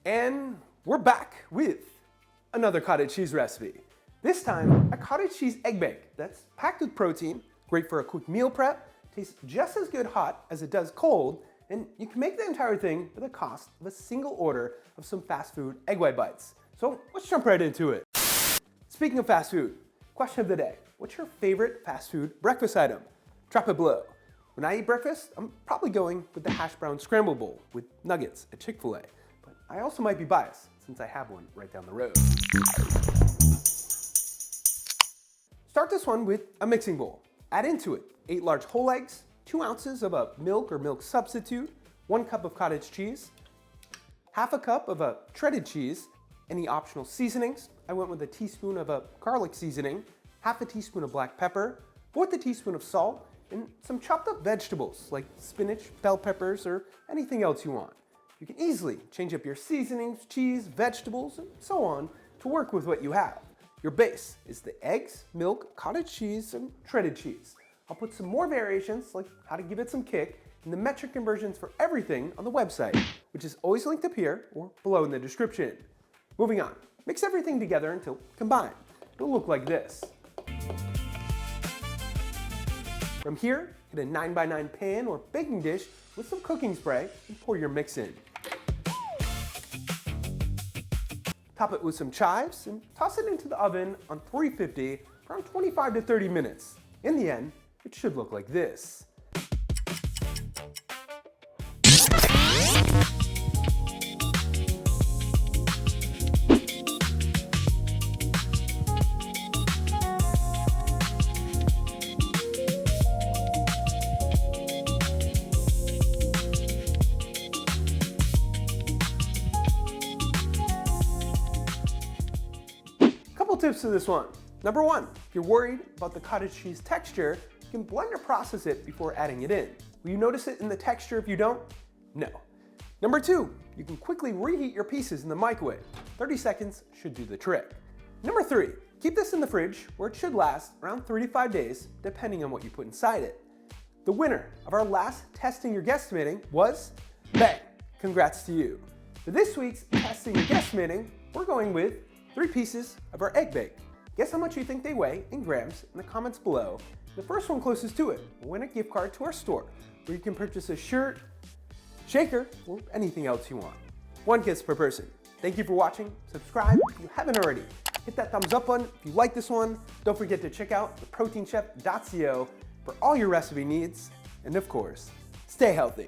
And we're back with another cottage cheese recipe. This time, a cottage cheese egg bake that's packed with protein, great for a quick meal prep, tastes just as good hot as it does cold, and you can make the entire thing for the cost of a single order of some fast food egg white bites. So let's jump right into it. Speaking of fast food, question of the day. What's your favorite fast food breakfast item? Drop it below. When I eat breakfast, I'm probably going with the hash brown scramble bowl with nuggets at Chick-fil-A. But I also might be biased since I have one right down the road. Start this one with a mixing bowl. Add into it 8 large whole eggs, 2 ounces of a milk or milk substitute, 1 cup of cottage cheese, half a cup of a shredded cheese, any optional seasonings. I went with a teaspoon of a garlic seasoning, half a teaspoon of black pepper, 1/4 teaspoon of salt, and some chopped up vegetables like spinach, bell peppers, or anything else you want. You can easily change up your seasonings, cheese, vegetables, and so on to work with what you have. Your base is the eggs, milk, cottage cheese, and shredded cheese. I'll put some more variations, like how to give it some kick, and the metric conversions for everything on the website, which is always linked up here or below in the description. Moving on, mix everything together until combined. It'll look like this. From here, hit a 9x9 pan or baking dish with some cooking spray and pour your mix in. Top it with some chives and toss it into the oven on 350 for around 25 to 30 minutes. In the end, it should look like this. Tips to this one. Number 1, if you're worried about the cottage cheese texture, you can blend or process it before adding it in. Will you notice it in the texture if you don't? No. Number 2, you can quickly reheat your pieces in the microwave. 30 seconds should do the trick. Number 3, keep this in the fridge where it should last around 3 to 5 days depending on what you put inside it. The winner of our last Testing Your Guesstimating was Bang! Congrats to you. For this week's Testing Your Guesstimating, we're going with 3 pieces of our egg bake. Guess how much you think they weigh in grams in the comments below. The first one closest to it will win a gift card to our store where you can purchase a shirt, shaker, or anything else you want. 1 kiss per person. Thank you for watching. Subscribe if you haven't already. Hit that thumbs up button if you like this one. Don't forget to check out theproteinchef.co for all your recipe needs. And of course, stay healthy.